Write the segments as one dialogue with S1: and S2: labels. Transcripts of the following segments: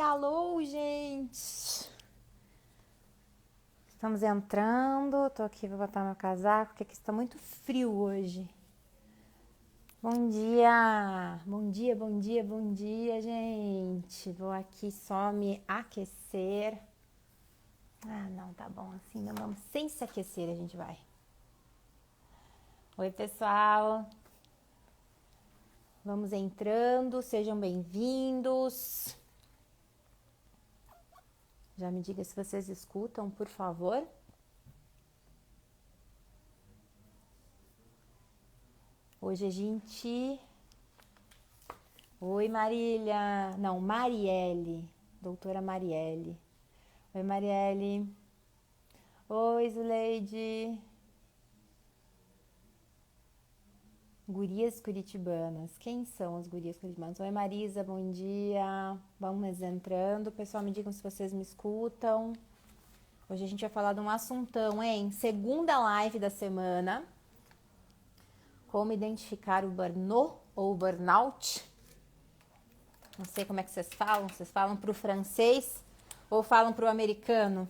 S1: Alô, gente! Estamos entrando, tô aqui, vou botar meu casaco, porque aqui está muito frio hoje. Bom dia! Bom dia, bom dia, bom dia, gente! Vou aqui só me aquecer. Ah, não, tá bom assim, não vamos. Sem se aquecer a gente vai. Oi, pessoal! Vamos entrando, sejam bem-vindos. Já me diga se vocês escutam, por favor. Hoje a gente... Oi, Marília. Não, Marielle. Doutora Marielle. Oi, Marielle. Oi, Zuleide. Gurias curitibanas. Quem são as gurias curitibanas? Oi, Marisa, bom dia. Vamos entrando. Pessoal, me digam se vocês me escutam. Hoje a gente vai falar de um assuntão, hein? Segunda live da semana. Como identificar o burnout ou burnout. Não sei como é que vocês falam pro francês ou falam pro americano?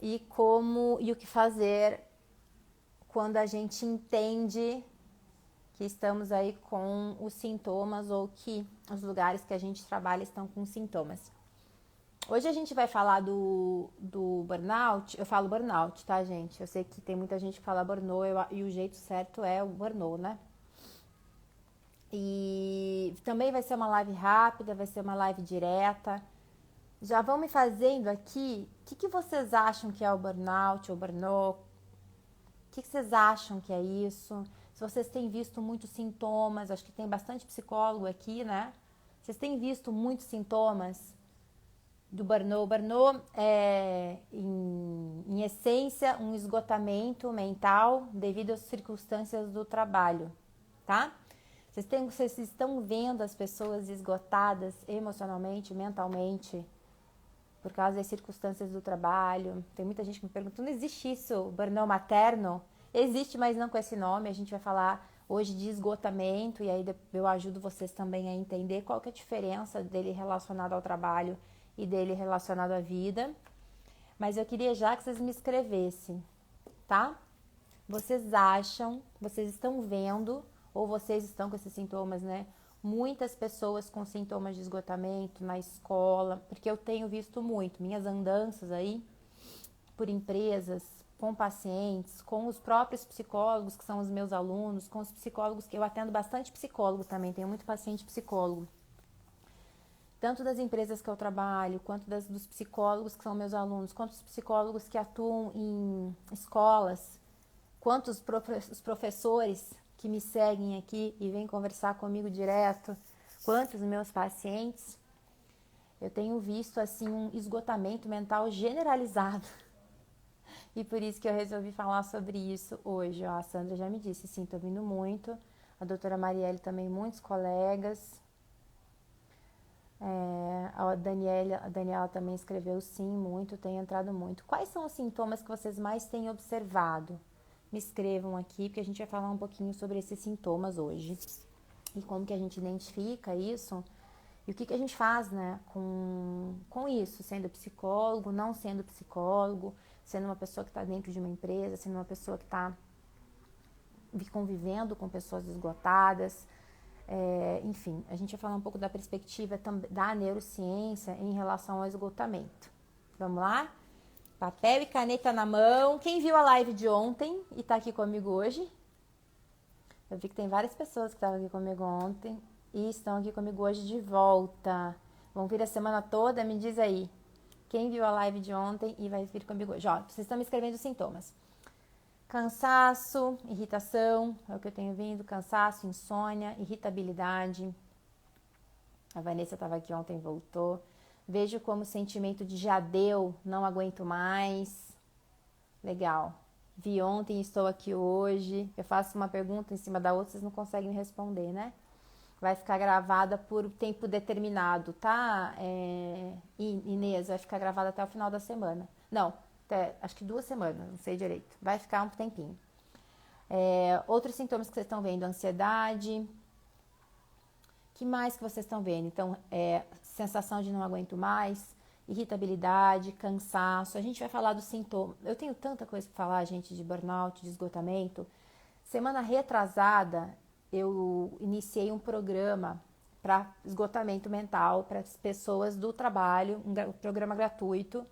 S1: E o que fazer quando a gente entende que estamos aí com os sintomas ou que os lugares que a gente trabalha estão com sintomas. Hoje a gente vai falar do burnout. Eu falo burnout, tá, gente? Eu sei que tem muita gente que fala burnout e o jeito certo é o burnout, né? E também vai ser uma live rápida, vai ser uma live direta. Já vão me fazendo aqui, o que vocês acham que é o burnout ou burnout? O que vocês acham que é isso? Se vocês têm visto muitos sintomas, acho que tem bastante psicólogo aqui, né? Vocês têm visto muitos sintomas do burnout? Burnout é, em essência, um esgotamento mental devido às circunstâncias do trabalho, tá? Vocês estão vendo as pessoas esgotadas emocionalmente, mentalmente, por causa das circunstâncias do trabalho. Tem muita gente que me pergunta, não existe isso, burnout materno? Existe, mas não com esse nome. A gente vai falar hoje de esgotamento e aí eu ajudo vocês também a entender qual que é a diferença dele relacionado ao trabalho e dele relacionado à vida. Mas eu queria já que vocês me escrevessem, tá? Vocês acham, vocês estão vendo, ou vocês estão com esses sintomas, né? Muitas pessoas com sintomas de esgotamento na escola, porque eu tenho visto muito, minhas andanças aí, por empresas, com pacientes, com os próprios psicólogos, que são os meus alunos, com os psicólogos, que eu atendo bastante psicólogo também, tenho muito paciente psicólogo. Tanto das empresas que eu trabalho, quanto dos psicólogos que são meus alunos, quanto os psicólogos que atuam em escolas, quanto os professores que me seguem aqui e vêm conversar comigo direto, quantos meus pacientes, eu tenho visto assim um esgotamento mental generalizado. E por isso que eu resolvi falar sobre isso hoje. Ó, a Sandra já me disse, sim, tô vindo muito. A doutora Marielle também, muitos colegas. A Daniela também escreveu sim, muito, tem entrado muito. Quais são os sintomas que vocês mais têm observado? Me escrevam aqui, porque a gente vai falar um pouquinho sobre esses sintomas hoje. E como que a gente identifica isso e o que a gente faz, né, com isso, sendo psicólogo, não sendo psicólogo, sendo uma pessoa que está dentro de uma empresa, sendo uma pessoa que está convivendo com pessoas esgotadas. Enfim, a gente vai falar um pouco da perspectiva da neurociência em relação ao esgotamento. Vamos lá? Papel e caneta na mão. Quem viu a live de ontem e tá aqui comigo hoje? Eu vi que tem várias pessoas que estavam aqui comigo ontem e estão aqui comigo hoje de volta. Vão vir a semana toda? Me diz aí. Quem viu a live de ontem e vai vir comigo hoje? Ó, vocês estão me escrevendo os sintomas. Cansaço, irritação, é o que eu tenho vindo. Cansaço, insônia, irritabilidade. A Vanessa estava aqui ontem e voltou. Vejo como sentimento de já deu, não aguento mais. Legal. Vi ontem e estou aqui hoje. Eu faço uma pergunta em cima da outra, vocês não conseguem me responder, né? Vai ficar gravada por tempo determinado, tá? Inês, vai ficar gravada até o final da semana. Não, acho que 2 semanas, não sei direito. Vai ficar um tempinho. Outros sintomas que vocês estão vendo, ansiedade. Que mais que vocês estão vendo? Então, sensação de não aguento mais, irritabilidade, cansaço. A gente vai falar dos sintomas. Eu tenho tanta coisa para falar, gente, de burnout, de esgotamento. Semana retrasada, eu iniciei um programa para esgotamento mental para as pessoas do trabalho, um programa gratuito,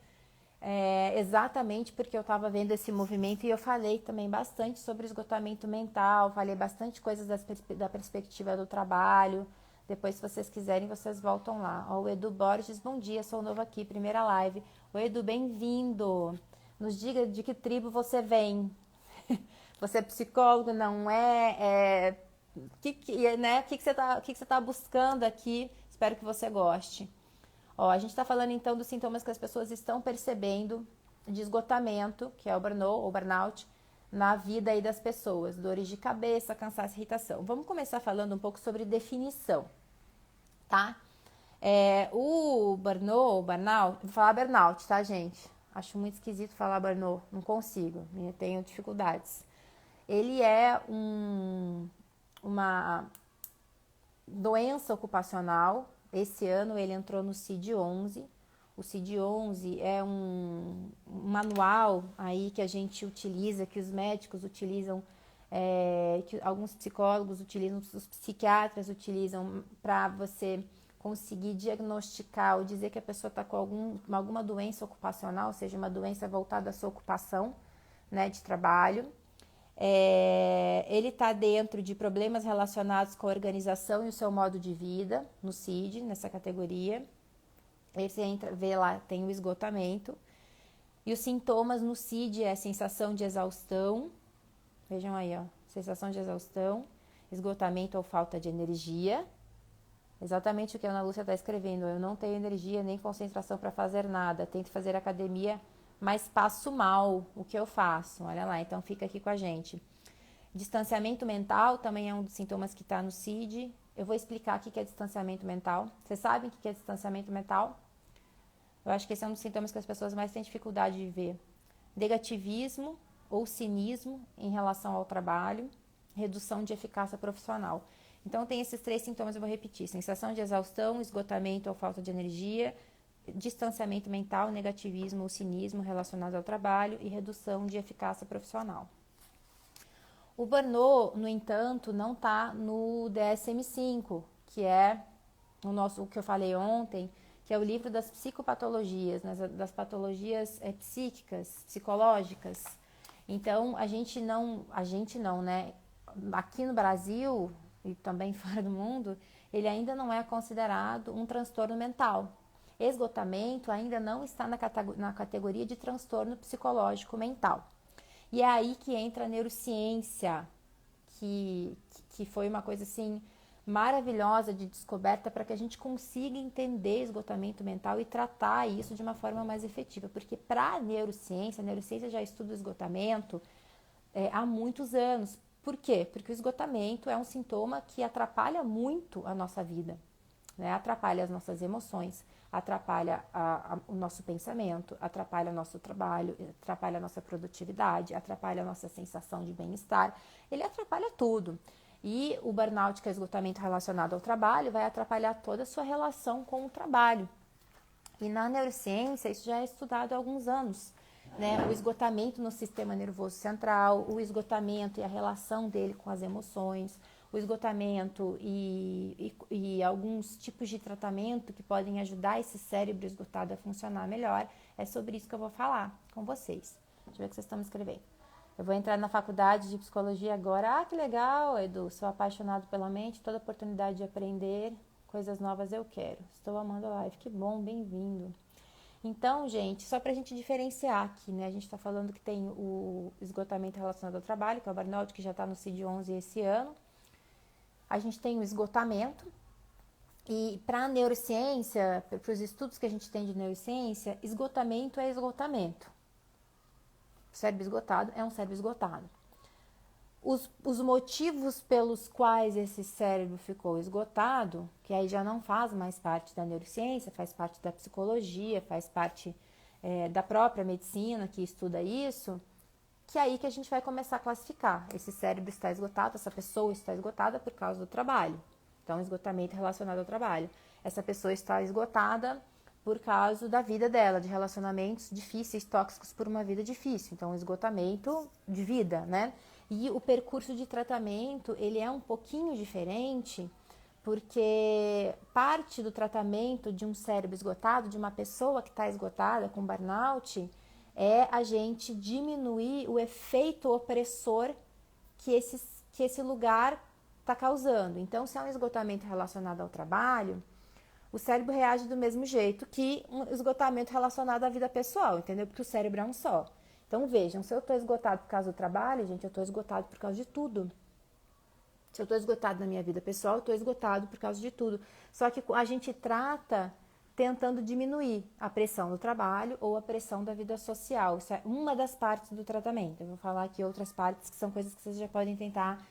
S1: exatamente porque eu estava vendo esse movimento e eu falei também bastante sobre esgotamento mental, falei bastante coisas da perspectiva do trabalho. Depois, se vocês quiserem, vocês voltam lá. Ó, o Edu Borges, bom dia, sou novo aqui, primeira live. O Edu, bem-vindo. Nos diga de que tribo você vem. Você é psicólogo, não é? O que você tá buscando aqui? Espero que você goste. Ó, a gente está falando então dos sintomas que as pessoas estão percebendo de esgotamento, que é o burnout ou burnout, na vida aí das pessoas, dores de cabeça, cansaço e irritação. Vamos começar falando um pouco sobre definição, tá? O burnout, vou falar burnout, tá, gente? Acho muito esquisito falar burnout, não consigo, tenho dificuldades. Ele é uma doença ocupacional. Esse ano ele entrou no CID-11. O CID-11 é um manual aí que a gente utiliza, que os médicos utilizam, que alguns psicólogos utilizam, os psiquiatras utilizam para você conseguir diagnosticar ou dizer que a pessoa está com alguma doença ocupacional, ou seja, uma doença voltada à sua ocupação, né, de trabalho. Ele está dentro de problemas relacionados com a organização e o seu modo de vida, no CID, nessa categoria. Aí você entra, vê lá, tem o esgotamento. E os sintomas no CID é sensação de exaustão. Vejam aí, ó, sensação de exaustão, esgotamento ou falta de energia. Exatamente o que a Ana Lúcia está escrevendo. Eu não tenho energia nem concentração para fazer nada. Tento fazer academia, mas passo mal o que eu faço. Olha lá, então fica aqui com a gente. Distanciamento mental também é um dos sintomas que está no CID. Eu vou explicar o que é distanciamento mental. Vocês sabem o que é distanciamento mental? Eu acho que esse é um dos sintomas que as pessoas mais têm dificuldade de ver. Negativismo ou cinismo em relação ao trabalho. Redução de eficácia profissional. Então tem esses 3 sintomas, eu vou repetir. Sensação de exaustão, esgotamento ou falta de energia, distanciamento mental, negativismo ou cinismo relacionado ao trabalho e redução de eficácia profissional. O burnout, no entanto, não está no DSM-5, que é o que eu falei ontem, que é o livro das psicopatologias, das patologias psíquicas, psicológicas. Então, a gente não, né? Aqui no Brasil e também fora do mundo, ele ainda não é considerado um transtorno mental. Esgotamento ainda não está na categoria de transtorno psicológico mental. E é aí que entra a neurociência, que foi uma coisa assim maravilhosa de descoberta para que a gente consiga entender esgotamento mental e tratar isso de uma forma mais efetiva. Porque para a neurociência já estuda o esgotamento há muitos anos. Por quê? Porque o esgotamento é um sintoma que atrapalha muito a nossa vida, né? Atrapalha as nossas emoções, atrapalha o nosso pensamento, atrapalha o nosso trabalho, atrapalha a nossa produtividade, atrapalha a nossa sensação de bem-estar, ele atrapalha tudo. E o burnout, que é o esgotamento relacionado ao trabalho, vai atrapalhar toda a sua relação com o trabalho. E na neurociência isso já é estudado há alguns anos, né? O esgotamento no sistema nervoso central, o esgotamento e a relação dele com as emoções, o esgotamento e alguns tipos de tratamento que podem ajudar esse cérebro esgotado a funcionar melhor. É sobre isso que eu vou falar com vocês. Deixa eu ver o que vocês estão me escrevendo. Eu vou entrar na faculdade de psicologia agora. Ah, que legal, Edu. Sou apaixonado pela mente, toda oportunidade de aprender coisas novas eu quero. Estou amando a live. Que bom, bem-vindo. Então, gente, só pra gente diferenciar aqui, né? A gente tá falando que tem o esgotamento relacionado ao trabalho, que é o burnout, que já tá no CID-11 esse ano. A gente tem o esgotamento. E para a neurociência, para os estudos que a gente tem de neurociência, esgotamento é esgotamento. O cérebro esgotado é um cérebro esgotado. Os motivos pelos quais esse cérebro ficou esgotado, que aí já não faz mais parte da neurociência, faz parte da psicologia, faz parte da própria medicina que estuda isso, que é aí que a gente vai começar a classificar. Esse cérebro está esgotado, essa pessoa está esgotada por causa do trabalho. Então, esgotamento relacionado ao trabalho. Essa pessoa está esgotada por causa da vida dela, de relacionamentos difíceis, tóxicos por uma vida difícil. Então, esgotamento de vida, né? E o percurso de tratamento, ele é um pouquinho diferente, porque parte do tratamento de um cérebro esgotado, de uma pessoa que está esgotada com burnout, é a gente diminuir o efeito opressor que esse lugar está causando. Então, se é um esgotamento relacionado ao trabalho, o cérebro reage do mesmo jeito que um esgotamento relacionado à vida pessoal, entendeu? Porque o cérebro é um só. Então, vejam, se eu estou esgotado por causa do trabalho, gente, eu estou esgotado por causa de tudo. Se eu estou esgotado na minha vida pessoal, eu estou esgotado por causa de tudo. Só que a gente trata tentando diminuir a pressão do trabalho ou a pressão da vida social. Isso é uma das partes do tratamento. Eu vou falar aqui outras partes que são coisas que vocês já podem tentar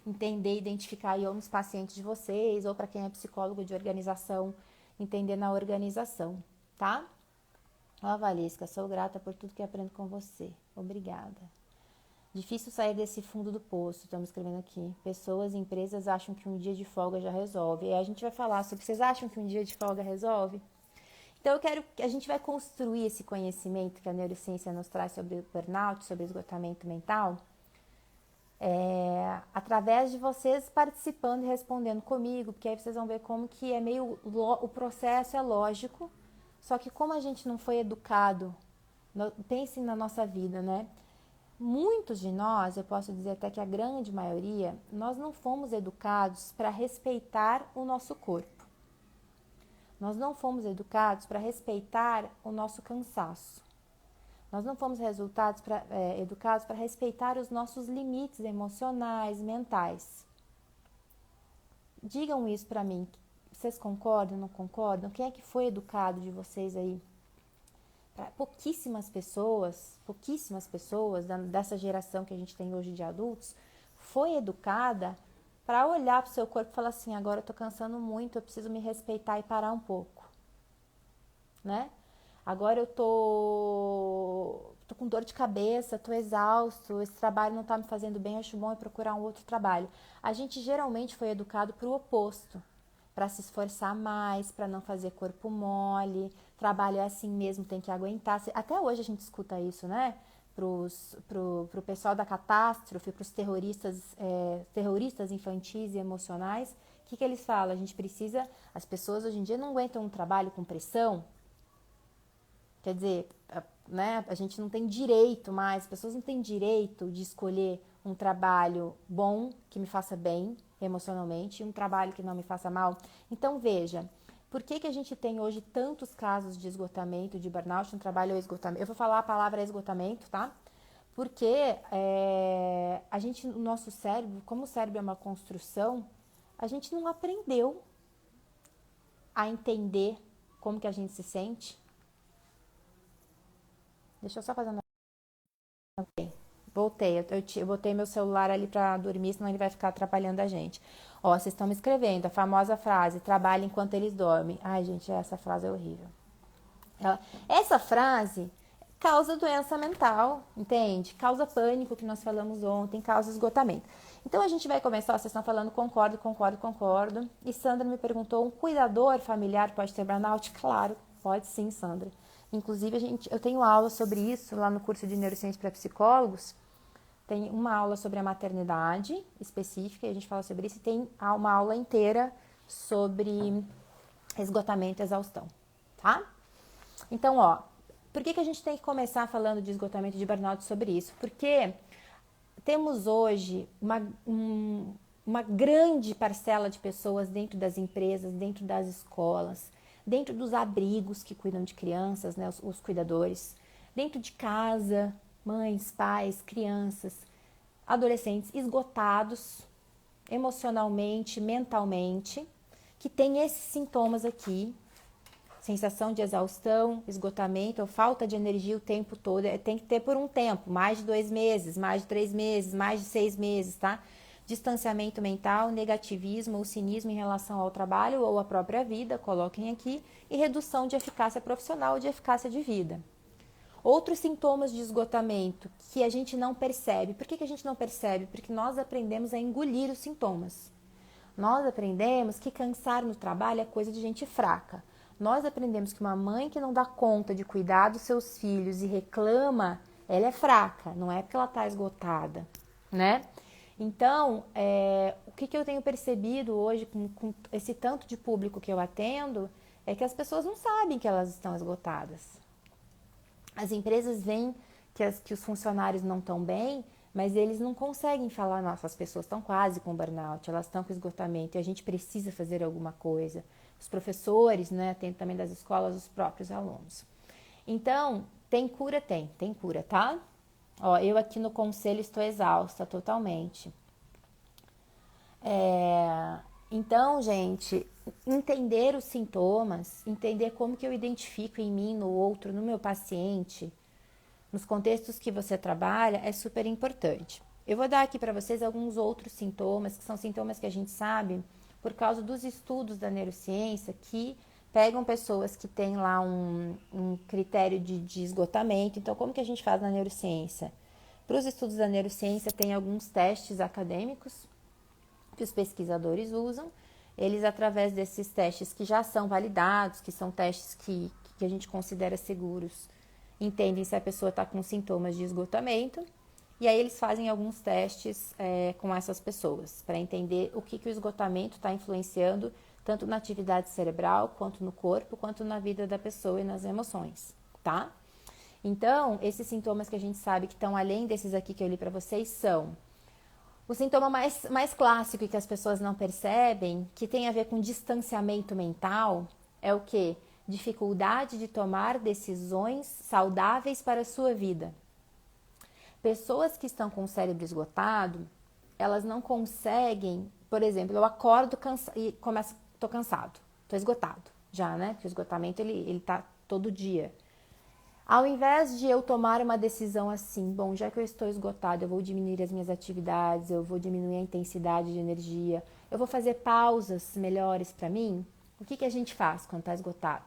S1: entender, identificar aí ou nos pacientes de vocês, ou para quem é psicólogo de organização, entender na organização, tá? Ó, Valesca, sou grata por tudo que aprendo com você. Obrigada. Difícil sair desse fundo do poço, estamos escrevendo aqui. Pessoas e empresas acham que um dia de folga já resolve. E aí a gente vai falar sobre, vocês acham que um dia de folga resolve? Então eu quero que a gente vai construir esse conhecimento que a neurociência nos traz sobre burnout, sobre esgotamento mental, através de vocês participando e respondendo comigo, porque aí vocês vão ver como que é meio, o processo é lógico, só que como a gente não foi educado, pensem na nossa vida, né? Muitos de nós, eu posso dizer até que a grande maioria, nós não fomos educados para respeitar o nosso corpo. Nós não fomos educados para respeitar o nosso cansaço. Nós não fomos educados para respeitar os nossos limites emocionais, mentais. Digam isso para mim. Vocês concordam, não concordam? Quem é que foi educado de vocês aí? Pouquíssimas pessoas dessa geração que a gente tem hoje de adultos, foi educada para olhar para o seu corpo e falar assim, agora eu tô cansando muito, eu preciso me respeitar e parar um pouco, né? Agora eu tô com dor de cabeça, tô exausto, esse trabalho não tá me fazendo bem, acho bom eu procurar um outro trabalho. A gente geralmente foi educado para o oposto, para se esforçar mais, para não fazer corpo mole, trabalho é assim mesmo, tem que aguentar. Até hoje a gente escuta isso, né? Pro pessoal da catástrofe, pros terroristas infantis e emocionais, o que eles falam? As pessoas hoje em dia não aguentam um trabalho com pressão. Quer dizer, né, a gente não tem direito mais, as pessoas não têm direito de escolher um trabalho bom, que me faça bem emocionalmente, e um trabalho que não me faça mal. Então, veja, por que a gente tem hoje tantos casos de esgotamento, de burnout, um trabalho ou esgotamento? Eu vou falar a palavra esgotamento, tá? Porque o nosso cérebro, como o cérebro é uma construção, a gente não aprendeu a entender como que a gente se sente. Deixa eu só fazer uma... Ok, voltei. Eu botei meu celular ali pra dormir, senão ele vai ficar atrapalhando a gente. Ó, vocês estão me escrevendo a famosa frase, trabalha enquanto eles dormem. Ai, gente, essa frase é horrível. Essa frase causa doença mental, entende? Causa pânico, que nós falamos ontem, causa esgotamento. Então, a gente vai começar, vocês estão falando concordo. E Sandra me perguntou, um cuidador familiar pode ter burnout? Claro, pode sim, Sandra. Inclusive, eu tenho aula sobre isso lá no curso de Neurociência para Psicólogos. Tem uma aula sobre a maternidade específica, e a gente fala sobre isso, e tem uma aula inteira sobre esgotamento e exaustão, tá? Então, ó, por que a gente tem que começar falando de esgotamento e de burnout sobre isso? Porque temos hoje uma grande parcela de pessoas dentro das empresas, dentro das escolas, dentro dos abrigos que cuidam de crianças, né, os cuidadores, dentro de casa, mães, pais, crianças, adolescentes esgotados emocionalmente, mentalmente, que tem esses sintomas aqui, sensação de exaustão, esgotamento ou falta de energia o tempo todo, tem que ter por um tempo, mais de 2 meses, mais de 3 meses, mais de 6 meses, tá? Distanciamento mental, negativismo ou cinismo em relação ao trabalho ou à própria vida, coloquem aqui, e redução de eficácia profissional ou de eficácia de vida. Outros sintomas de esgotamento que a gente não percebe. Por que a gente não percebe? Porque nós aprendemos a engolir os sintomas. Nós aprendemos que cansar no trabalho é coisa de gente fraca. Nós aprendemos que uma mãe que não dá conta de cuidar dos seus filhos e reclama, ela é fraca, não é porque ela está esgotada, né? Então, o que eu tenho percebido hoje com esse tanto de público que eu atendo é que as pessoas não sabem que elas estão esgotadas. As empresas veem que os funcionários não estão bem, mas eles não conseguem falar, nossa, as pessoas estão quase com burnout, elas estão com esgotamento e a gente precisa fazer alguma coisa. Os professores, né, tem também das escolas, os próprios alunos. Então, tem cura, tá? Ó, eu aqui no conselho estou exausta totalmente. Então, gente, entender os sintomas, entender como que eu identifico em mim, no outro, no meu paciente, nos contextos que você trabalha, é super importante. Eu vou dar aqui para vocês alguns outros sintomas, que são sintomas que a gente sabe por causa dos estudos da neurociência, que pegam pessoas que têm lá um critério de esgotamento. Então, como que a gente faz na neurociência? Para os estudos da neurociência, tem alguns testes acadêmicos que os pesquisadores usam. Eles, através desses testes que já são validados, que são testes que a gente considera seguros, entendem se a pessoa está com sintomas de esgotamento. E aí eles fazem alguns testes com essas pessoas, para entender o que o esgotamento está influenciando, tanto na atividade cerebral, quanto no corpo, quanto na vida da pessoa e nas emoções, tá? Então, esses sintomas que a gente sabe que estão além desses aqui que eu li para vocês são o sintoma mais clássico e que as pessoas não percebem, que tem a ver com distanciamento mental, é o quê? Dificuldade de tomar decisões saudáveis para a sua vida. Pessoas que estão com o cérebro esgotado, elas não conseguem, por exemplo, eu acordo e tô cansado, tô esgotado já, né? Porque o esgotamento ele tá todo dia. Ao invés de eu tomar uma decisão assim, bom, já que eu estou esgotado, eu vou diminuir as minhas atividades, eu vou diminuir a intensidade de energia, eu vou fazer pausas melhores para mim, o que a gente faz quando está esgotado?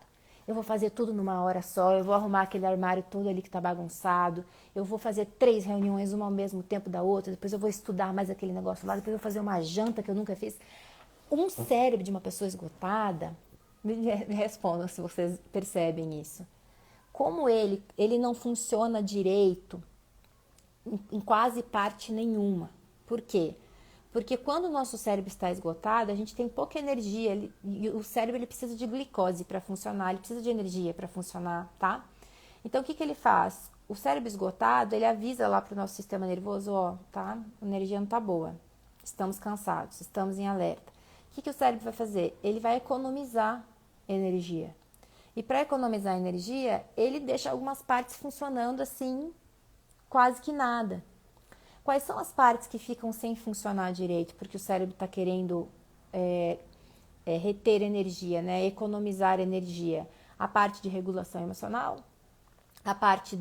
S1: Eu vou fazer tudo numa hora só, eu vou arrumar aquele armário todo ali que está bagunçado, eu vou fazer 3 reuniões, uma ao mesmo tempo da outra, depois eu vou estudar mais aquele negócio lá, depois eu vou fazer uma janta que eu nunca fiz. Um cérebro de uma pessoa esgotada, me respondam se vocês percebem isso. Como ele não funciona direito em quase parte nenhuma. Por quê? Porque quando o nosso cérebro está esgotado, a gente tem pouca energia. E o cérebro ele precisa de glicose para funcionar, ele precisa de energia para funcionar, tá? Então, o que ele faz? O cérebro esgotado, ele avisa lá para o nosso sistema nervoso, ó, tá? A energia não tá boa, estamos cansados, estamos em alerta. O que o cérebro vai fazer? Ele vai economizar energia. E para economizar energia, ele deixa algumas partes funcionando assim, quase que nada. Quais são as partes que ficam sem funcionar direito? Porque o cérebro está querendo reter energia, né? Economizar energia. A parte de regulação emocional, a parte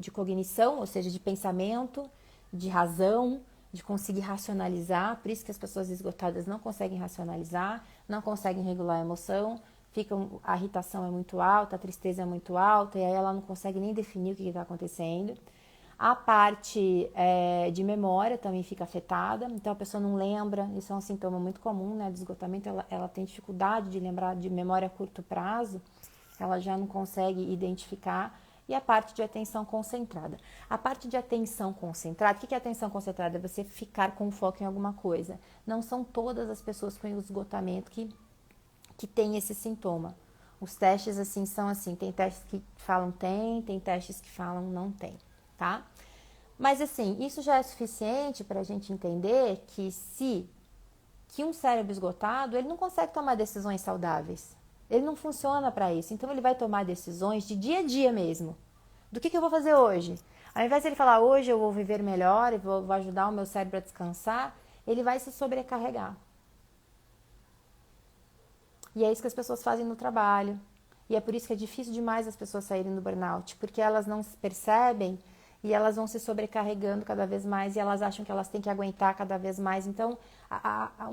S1: de cognição, ou seja, de pensamento, de razão, de conseguir racionalizar. Por isso que as pessoas esgotadas não conseguem racionalizar, não conseguem regular a emoção. A irritação é muito alta, a tristeza é muito alta, e aí ela não consegue nem definir o que está acontecendo. A parte de memória também fica afetada, então a pessoa não lembra, isso é um sintoma muito comum, né, de esgotamento, ela tem dificuldade de lembrar de memória a curto prazo, ela já não consegue identificar. E a parte de atenção concentrada. A parte de atenção concentrada, o que é atenção concentrada? É você ficar com foco em alguma coisa. Não são todas as pessoas com esgotamento que tem esse sintoma. Os testes assim são assim, tem testes que falam tem testes que falam não tem, tá? Mas assim, isso já é suficiente para a gente entender que um cérebro esgotado, ele não consegue tomar decisões saudáveis. Ele não funciona para isso. Então ele vai tomar decisões de dia a dia mesmo. Do que eu vou fazer hoje? Ao invés de ele falar hoje eu vou viver melhor, eu vou ajudar o meu cérebro a descansar, ele vai se sobrecarregar. E é isso que as pessoas fazem no trabalho. E é por isso que é difícil demais as pessoas saírem do burnout, porque elas não se percebem e elas vão se sobrecarregando cada vez mais e elas acham que elas têm que aguentar cada vez mais. Então,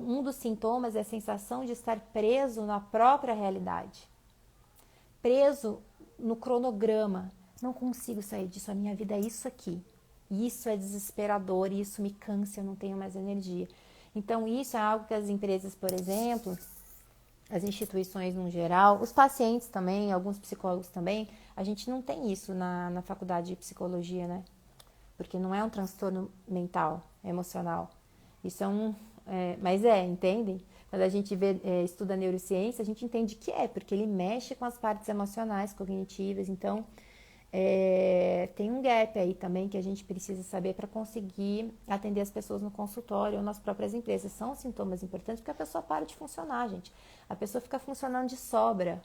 S1: um dos sintomas é a sensação de estar preso na própria realidade. Preso no cronograma. Não consigo sair disso, a minha vida é isso aqui. E isso é desesperador, e isso me cansa, eu não tenho mais energia. Então, isso é algo que as empresas, por exemplo, as instituições no geral, os pacientes também, alguns psicólogos também, a gente não tem isso na faculdade de psicologia, né? Porque não é um transtorno mental, emocional. Isso é mas entendem? Quando a gente estuda neurociência, a gente entende que porque ele mexe com as partes emocionais, cognitivas. Então, tem um gap aí também que a gente precisa saber para conseguir atender as pessoas no consultório ou nas próprias empresas. São sintomas importantes porque a pessoa para de funcionar, gente. A pessoa fica funcionando de sobra,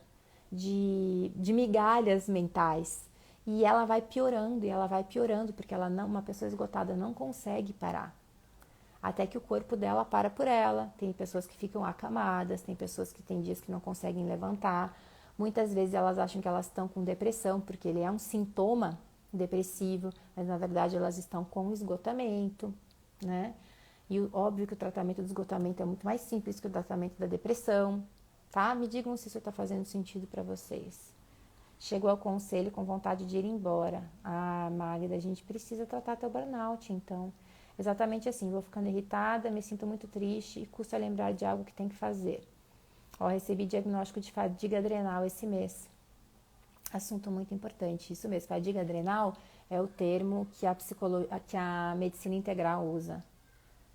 S1: de migalhas mentais. E ela vai piorando, porque uma pessoa esgotada não consegue parar. Até que o corpo dela para por ela. Tem pessoas que ficam acamadas, tem pessoas que têm dias que não conseguem levantar. Muitas vezes elas acham que elas estão com depressão, porque ele é um sintoma depressivo, mas na verdade elas estão com esgotamento, né? E óbvio que o tratamento do esgotamento é muito mais simples que o tratamento da depressão, tá? Me digam se isso está fazendo sentido para vocês. Chegou ao conselho com vontade de ir embora. Ah, Magda, a gente precisa tratar teu burnout, então. Exatamente assim, vou ficando irritada, me sinto muito triste e custa lembrar de algo que tem que fazer. Recebi diagnóstico de fadiga adrenal esse mês. Assunto muito importante, isso mesmo. Fadiga adrenal é o termo que a medicina integral usa.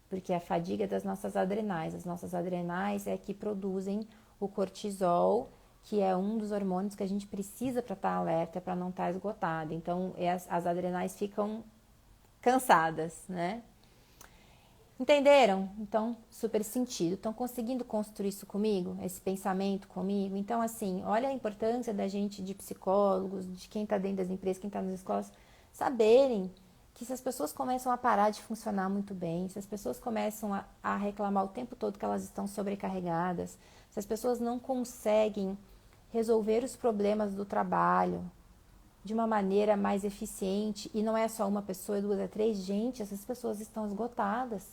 S1: Porque é a fadiga das nossas adrenais. As nossas adrenais é que produzem o cortisol, que é um dos hormônios que a gente precisa para estar alerta, para não estar esgotada. Então, as adrenais ficam cansadas, né? Entenderam? Então, super sentido. Estão conseguindo construir isso comigo? Esse pensamento comigo? Então, assim, olha a importância da gente, de psicólogos, de quem está dentro das empresas, quem está nas escolas, saberem que se as pessoas começam a parar de funcionar muito bem, se as pessoas começam a reclamar o tempo todo que elas estão sobrecarregadas, se as pessoas não conseguem resolver os problemas do trabalho de uma maneira mais eficiente, e não é só uma pessoa, duas, três, gente, essas pessoas estão esgotadas.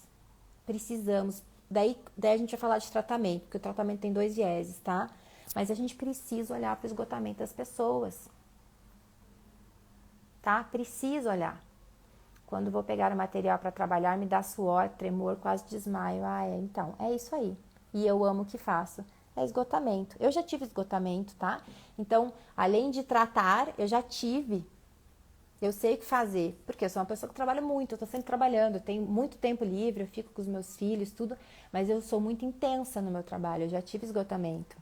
S1: Precisamos, daí a gente vai falar de tratamento, porque o tratamento tem 2 vieses, tá? Mas a gente precisa olhar para o esgotamento das pessoas, tá? Precisa olhar. Quando vou pegar o material para trabalhar, me dá suor, tremor, quase desmaio. Então, é isso aí. E eu amo o que faço. É esgotamento. Eu já tive esgotamento, tá? Então, além de tratar, eu já tive. Eu sei o que fazer, porque eu sou uma pessoa que trabalha muito, eu tô sempre trabalhando, eu tenho muito tempo livre, eu fico com os meus filhos, tudo, mas eu sou muito intensa no meu trabalho, eu já tive esgotamento.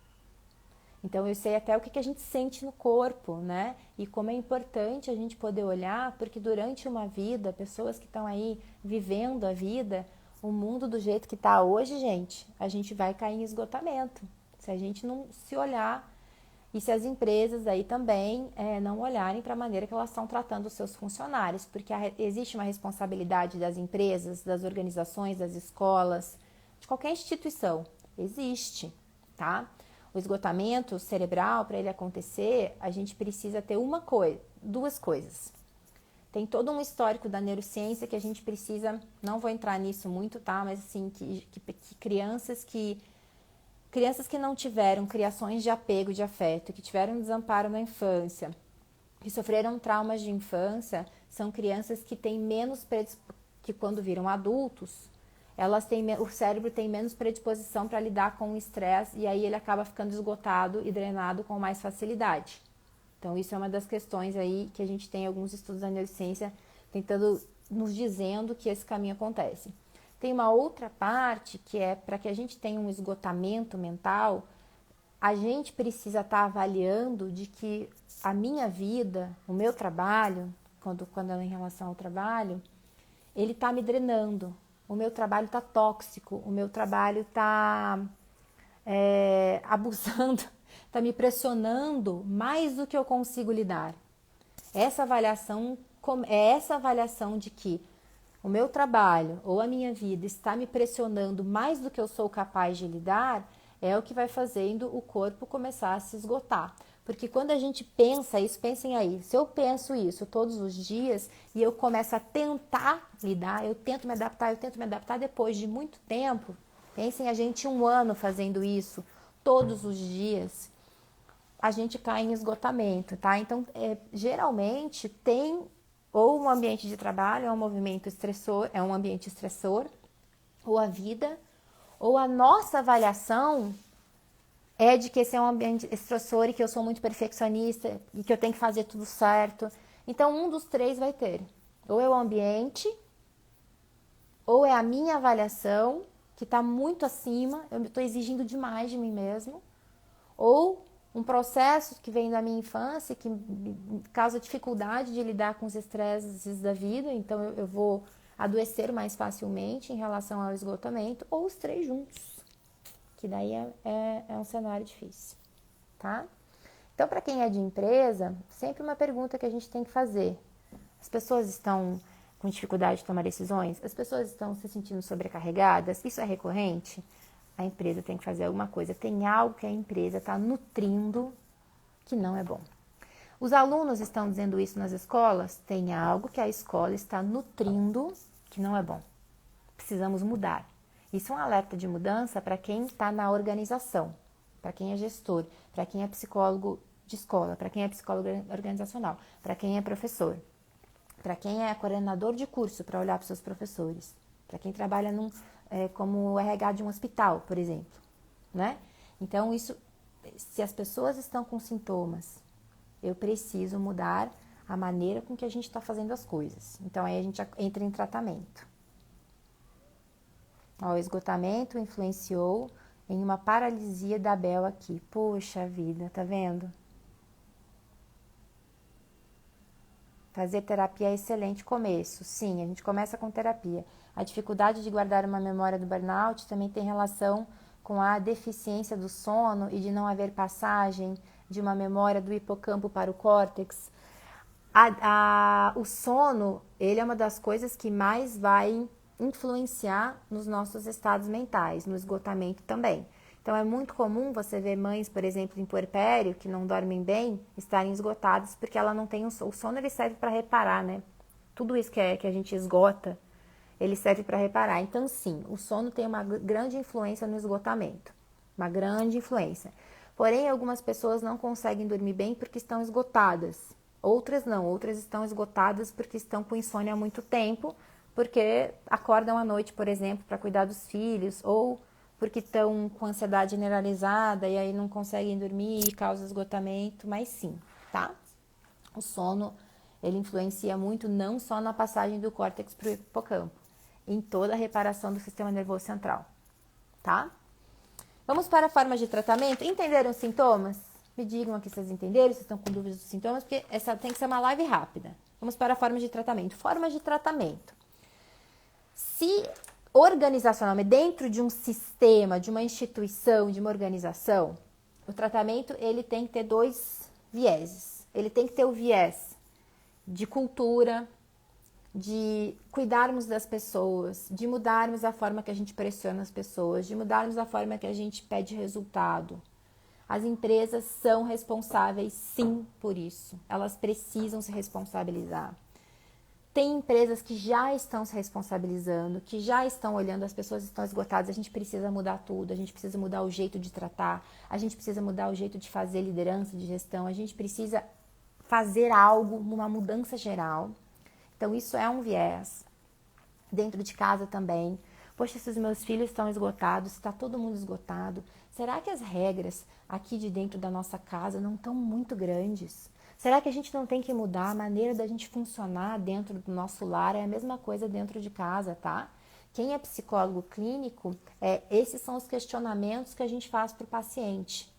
S1: Então, eu sei até o que a gente sente no corpo, né? E como é importante a gente poder olhar, porque durante uma vida, pessoas que estão aí vivendo a vida, o mundo do jeito que está hoje, gente, a gente vai cair em esgotamento. Se a gente não se olhar e se as empresas aí também não olharem para a maneira que elas estão tratando os seus funcionários, porque existe uma responsabilidade das empresas, das organizações, das escolas, de qualquer instituição. Existe, tá? O esgotamento cerebral, para ele acontecer, a gente precisa ter duas coisas. Tem todo um histórico da neurociência que a gente precisa, não vou entrar nisso muito, tá? Mas assim, que crianças que não tiveram criações de apego, de afeto, que tiveram desamparo na infância, que sofreram traumas de infância, são crianças que têm que quando viram adultos, o cérebro tem menos predisposição para lidar com o estresse e aí ele acaba ficando esgotado e drenado com mais facilidade. Então, isso é uma das questões aí que a gente tem alguns estudos da neurociência tentando nos dizendo que esse caminho acontece. Tem uma outra parte que é para que a gente tenha um esgotamento mental, a gente precisa estar avaliando de que a minha vida, o meu trabalho, quando é em relação ao trabalho, ele está me drenando. O meu trabalho está tóxico, o meu trabalho está abusando, está me pressionando mais do que eu consigo lidar. Essa avaliação de que o meu trabalho ou a minha vida está me pressionando mais do que eu sou capaz de lidar, é o que vai fazendo o corpo começar a se esgotar. Porque quando a gente pensa isso, pensem aí, se eu penso isso todos os dias e eu começo a tentar lidar, eu tento me adaptar depois de muito tempo, pensem a gente 1 ano fazendo isso todos os dias, a gente cai em esgotamento, tá? Então, geralmente tem ou um ambiente de trabalho, é um ambiente estressor, ou a vida, Ou a nossa avaliação é de que esse é um ambiente estressor e que eu sou muito perfeccionista e que eu tenho que fazer tudo certo. Então, um dos três vai ter. Ou é o ambiente, ou é a minha avaliação, que está muito acima, eu estou exigindo demais de mim mesmo, ou um processo que vem da minha infância, que me causa dificuldade de lidar com os estresses da vida, então eu vou adoecer mais facilmente em relação ao esgotamento, ou os três juntos, que daí é um cenário difícil, tá? Então, para quem é de empresa, sempre uma pergunta que a gente tem que fazer. As pessoas estão com dificuldade de tomar decisões? As pessoas estão se sentindo sobrecarregadas? Isso é recorrente? A empresa tem que fazer alguma coisa. Tem algo que a empresa está nutrindo que não é bom. Os alunos estão dizendo isso nas escolas? Tem algo que a escola está nutrindo que não é bom. Precisamos mudar. Isso é um alerta de mudança para quem está na organização, para quem é gestor, para quem é psicólogo de escola, para quem é psicólogo organizacional, para quem é professor, para quem é coordenador de curso para olhar para os seus professores, para quem trabalha como RH de um hospital, por exemplo, né? Então, isso, se as pessoas estão com sintomas, eu preciso mudar a maneira com que a gente está fazendo as coisas. Então, aí a gente entra em tratamento. Ó, o esgotamento influenciou em uma paralisia da Bel aqui. Poxa vida, tá vendo? Fazer terapia é excelente começo. Sim, a gente começa com terapia. A dificuldade de guardar uma memória do burnout também tem relação com a deficiência do sono e de não haver passagem de uma memória do hipocampo para o córtex. O sono, ele é uma das coisas que mais vai influenciar nos nossos estados mentais, no esgotamento também. Então, é muito comum você ver mães, por exemplo, em puerpério, que não dormem bem, estarem esgotadas porque ela não tem o sono, ele serve para reparar, né? Tudo isso que a gente esgota, ele serve para reparar. Então, sim, o sono tem uma grande influência no esgotamento, uma grande influência. Porém, algumas pessoas não conseguem dormir bem porque estão esgotadas. Outras não, outras estão esgotadas porque estão com insônia há muito tempo, porque acordam à noite, por exemplo, para cuidar dos filhos, ou porque estão com ansiedade generalizada e aí não conseguem dormir e causa esgotamento, mas sim, tá? O sono, ele influencia muito não só na passagem do córtex para o hipocampo, em toda a reparação do sistema nervoso central, tá? Vamos para a forma de tratamento. Entenderam os sintomas? Me digam aqui se vocês entenderam, se estão com dúvidas dos sintomas, porque essa tem que ser uma live rápida. Vamos para a forma de tratamento. Forma de tratamento. Se organizacionalmente, dentro de um sistema, de uma instituição, de uma organização, o tratamento ele tem que ter dois vieses. Ele tem que ter o viés de cultura, de cuidarmos das pessoas, de mudarmos a forma que a gente pressiona as pessoas, de mudarmos a forma que a gente pede resultado. As empresas são responsáveis, sim, por isso. Elas precisam se responsabilizar. Tem empresas que já estão se responsabilizando, que já estão olhando, as pessoas estão esgotadas, a gente precisa mudar tudo, a gente precisa mudar o jeito de tratar, a gente precisa mudar o jeito de fazer liderança, de gestão, a gente precisa fazer algo, uma mudança geral. Então, isso é um viés. Dentro de casa também. Poxa, se os meus filhos estão esgotados, se está todo mundo esgotado, será que as regras aqui de dentro da nossa casa não estão muito grandes? Será que a gente não tem que mudar a maneira da gente funcionar dentro do nosso lar? É a mesma coisa dentro de casa, tá? Quem é psicólogo clínico, esses são os questionamentos que a gente faz para o paciente,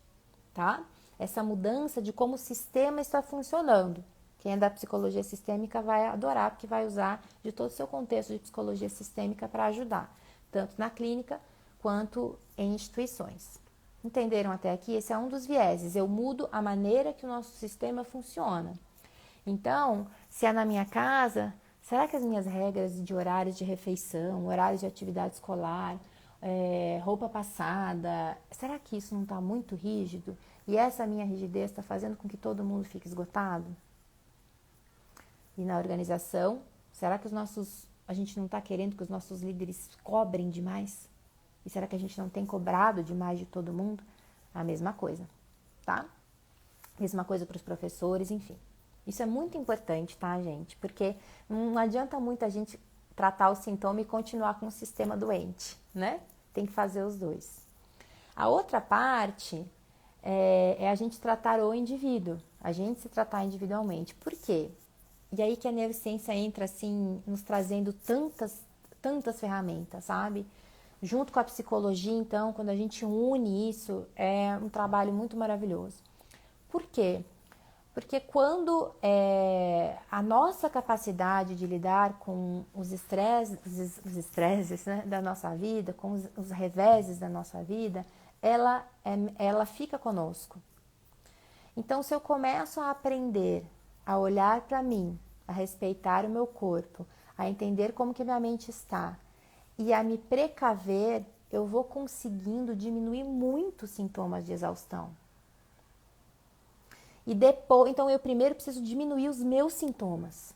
S1: tá? Essa mudança de como o sistema está funcionando. Quem é da psicologia sistêmica vai adorar, porque vai usar de todo o seu contexto de psicologia sistêmica para ajudar, tanto na clínica quanto em instituições. Entenderam até aqui? Esse é um dos vieses. Eu mudo a maneira que o nosso sistema funciona. Então, se é na minha casa, será que as minhas regras de horários de refeição, horários de atividade escolar, roupa passada, será que isso não está muito rígido? E essa minha rigidez está fazendo com que todo mundo fique esgotado? E na organização, será que a gente não está querendo que os nossos líderes cobrem demais? E será que a gente não tem cobrado demais de todo mundo? A mesma coisa, tá? Mesma coisa para os professores, enfim. Isso é muito importante, tá, gente? Porque não adianta muito a gente tratar o sintoma e continuar com o sistema doente, né? tem que fazer os dois. A outra parte é a gente tratar o indivíduo, a gente se tratar individualmente. Por quê? E aí que a neurociência entra assim, nos trazendo tantas ferramentas, sabe? Junto com a psicologia, então, quando a gente une isso, é um trabalho muito maravilhoso. Por quê? Porque quando a nossa capacidade de lidar com os estresses, né, da nossa vida, com os reveses da nossa vida, ela fica conosco. Então, se eu começo a aprender a olhar para mim, a respeitar o meu corpo, a entender como que minha mente está e a me precaver, eu vou conseguindo diminuir muito os sintomas de exaustão. E depois, então eu primeiro preciso diminuir os meus sintomas.